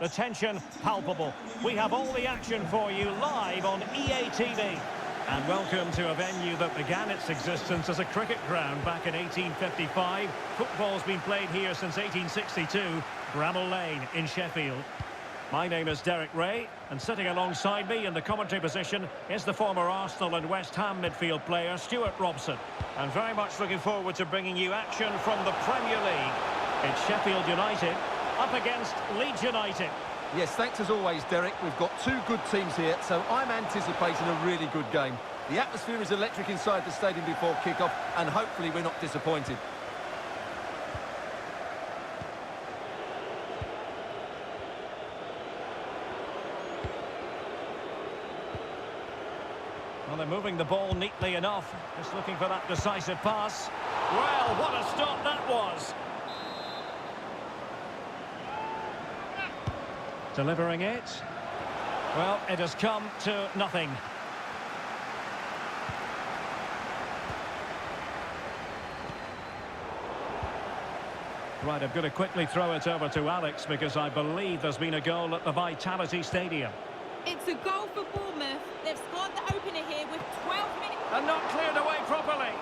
the tension palpable. We have all the action for you live on EA TV. And welcome to a venue that began its existence as a cricket ground back in 1855. Football's been played here since 1862, Bramall Lane in Sheffield. My name is Derek Ray, and sitting alongside me in the commentary position is the former Arsenal and West Ham midfield player, Stuart Robson. And very much looking forward to bringing you action from the Premier League. It's Sheffield United up against Leeds United. Yes, thanks as always, Derek. We've got two good teams here, so I'm anticipating a really good game. The atmosphere is electric inside the stadium before kick-off, and hopefully we're not disappointed. Well, they're moving the ball neatly enough. Just looking for that decisive pass. Well, what a stop that was. Delivering it. Well, it has come to nothing. Right, I'm going to quickly throw it over to Alex because I believe there's been a goal at the Vitality Stadium. It's a goal for Bournemouth. They've scored the opener here with 12 minutes. And not cleared away properly.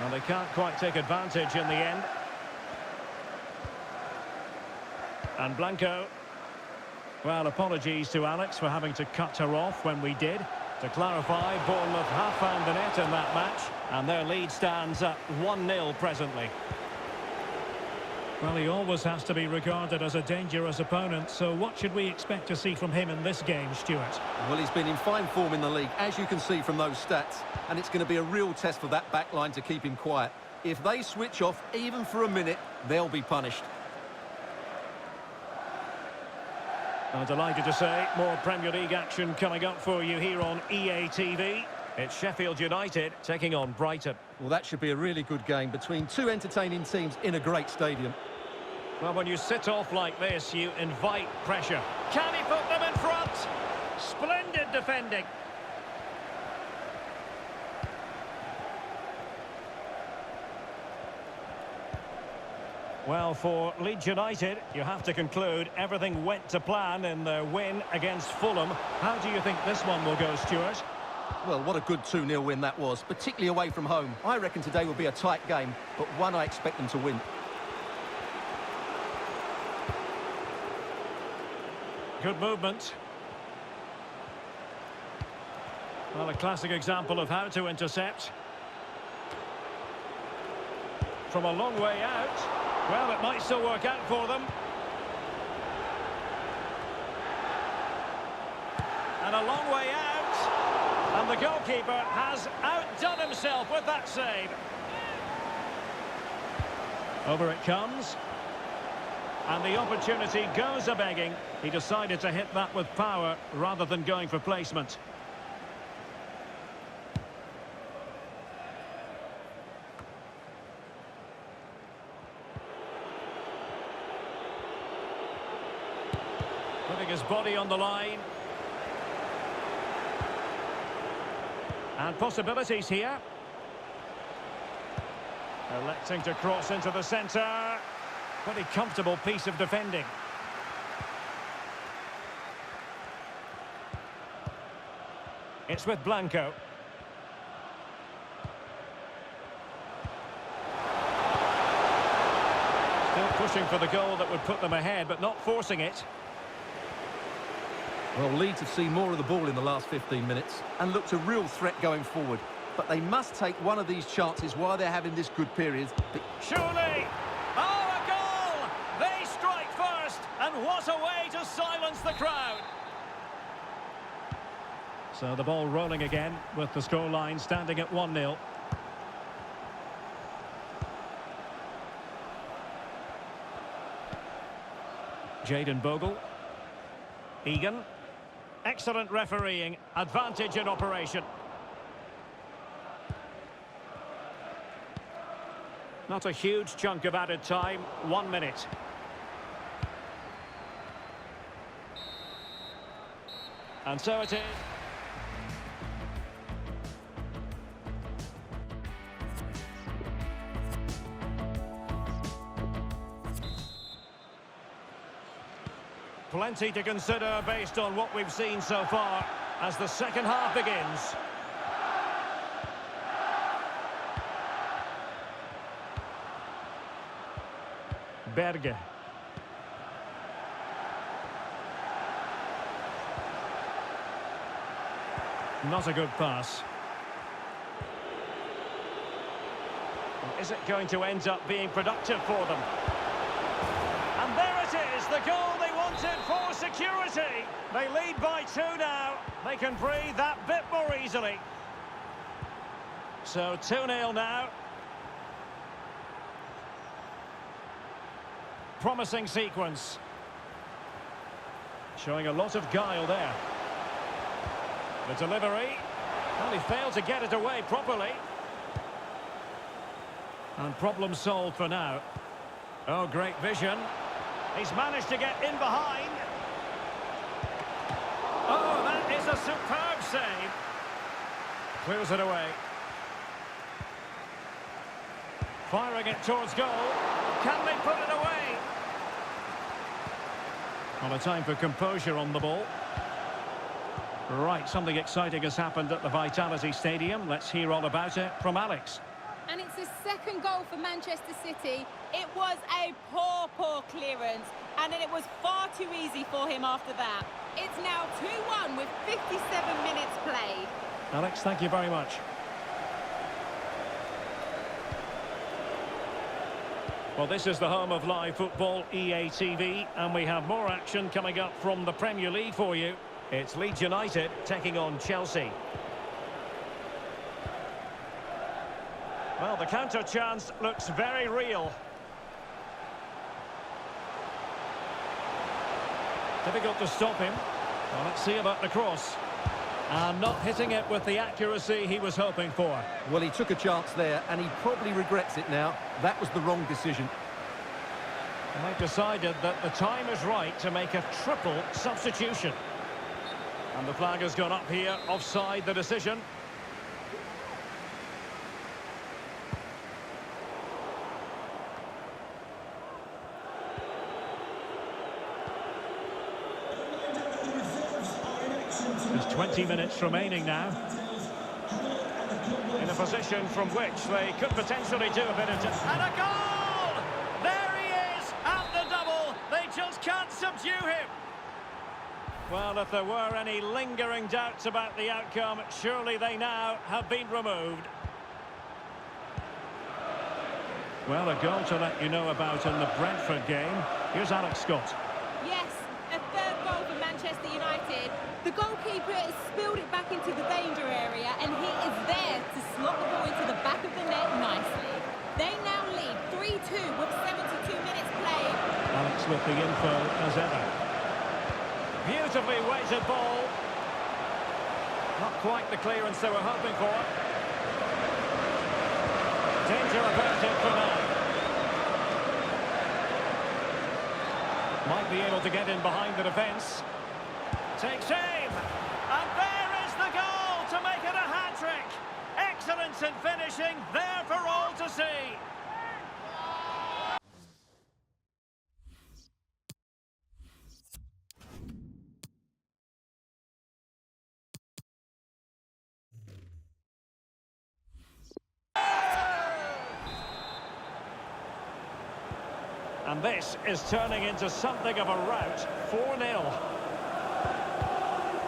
And they can't quite take advantage in the end. And Blanco. Well, apologies to Alex for having to cut her off when we did. To clarify, Bournemouth have found the net in that match, and their lead stands at 1-0 presently. Well, he always has to be regarded as a dangerous opponent, so what should we expect to see from him in this game, Stuart? Well, he's been in fine form in the league, as you can see from those stats, and it's going to be a real test for that back line to keep him quiet. If they switch off, even for a minute, they'll be punished. I'm delighted to say more Premier League action coming up for you here on EA TV. It's Sheffield United taking on Brighton. Well, that should be a really good game between two entertaining teams in a great stadium. Well, when you sit off like this, you invite pressure. Can he put them in front? Splendid defending. Well, for Leeds United, you have to conclude everything went to plan in their win against Fulham. How do you think this one will go, Stuart? Well, what a good 2-0 win that was, particularly away from home. I reckon today will be a tight game, but one I expect them to win. Good movement. Well, a classic example of how to intercept. From a long way out. Well, it might still work out for them. And a long way out. And the goalkeeper has outdone himself with that save. Over it comes. And the opportunity goes a-begging. He decided to hit that with power rather than going for placement. Putting his body on the line. And possibilities here. Electing to cross into the centre. Pretty comfortable piece of defending. It's with Blanco. Still pushing for the goal that would put them ahead, but not forcing it. Well, Leeds have seen more of the ball in the last 15 minutes and looked a real threat going forward. But they must take one of these chances while they're having this good period. Surely! Oh, a goal! They strike first, and what a way to silence the crowd! So the ball rolling again with the scoreline standing at 1-0. Jayden Bogle. Egan. Excellent refereeing. Advantage in operation. Not a huge chunk of added time. 1 minute. And so it is. Plenty to consider based on what we've seen so far as the second half begins. Berge. Not a good pass. Is it going to end up being productive for them? And there it is, the goal they wanted for security. They lead by 2 now. They can breathe that bit more easily. So 2-0 now. Promising sequence. Showing a lot of guile there. The delivery. Well, he failed to get it away properly. And problem solved for now. Oh, great vision. He's managed to get in behind. Oh, that is a superb save. Clears it away. Firing it towards goal. Can they put it away? Well, a time for composure on the ball. Right, something exciting has happened at the Vitality Stadium. Let's hear all about it from Alex. And it's his second goal for Manchester City. It was a poor clearance, and then it was far too easy for him after that. It's now 2-1 with 57 minutes played. Alex, thank you very much. Well, this is the home of live football, EA TV, and we have more action coming up from the Premier League for you. It's Leeds United taking on Chelsea. Well, the counter chance looks very real. Difficult to stop him. Well, let's see about the cross. And not hitting it with the accuracy he was hoping for. Well, he took a chance there, and he probably regrets it now. That was the wrong decision. And they've decided that the time is right to make a triple substitution. And the flag has gone up here, offside the decision. There's 20 minutes remaining now. In a position from which they could potentially do a bit of... And a goal! There he is at the double. They just can't subdue him. Well, if there were any lingering doubts about the outcome, surely they now have been removed. Well, a goal to let you know about in the Brentford game. Here's Alex Scott. Yes, a third goal for Manchester United. The goalkeeper has spilled it back into the danger area, and he is there to slot the ball into the back of the net nicely. They now lead 3-2 with 72 minutes played. Alex with the info as ever. Beautifully weighted ball. Not quite the clearance they were hoping for. Danger averted for now. Might be able to get in behind the defence. Takes aim. And there is the goal to make it a hat-trick. Excellence in finishing, there for all to see. And this is turning into something of a rout, 4-0.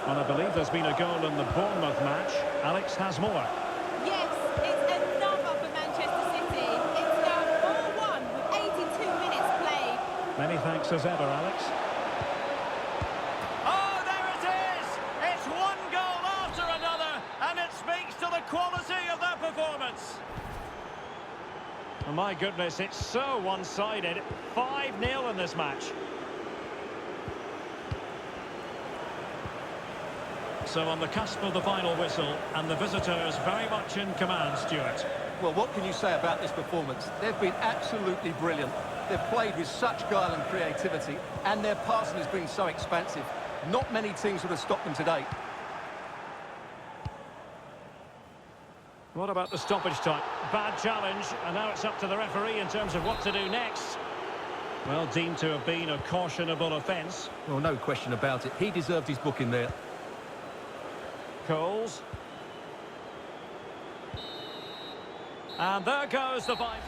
Well, I believe there's been a goal in the Bournemouth match. Alex has more. Yes, it's another for Manchester City. It's now 4-1 with 82 minutes played. Many thanks as ever, Alex. Oh, there it is! It's one goal after another, and it speaks to the quality of their performance. Oh, my goodness, it's so one-sided. 5-0 in this match. So on the cusp of the final whistle, and the visitors very much in command, Stuart. Well, what can you say about this performance? They've been absolutely brilliant. They've played with such guile and creativity, and their passing has been so expansive. Not many teams would have stopped them today. What about the stoppage time? Bad challenge, and now it's up to the referee in terms of what to do next. Well, deemed to have been a cautionable offence. Well, no question about it. He deserved his booking there. Coles. And there goes the fight.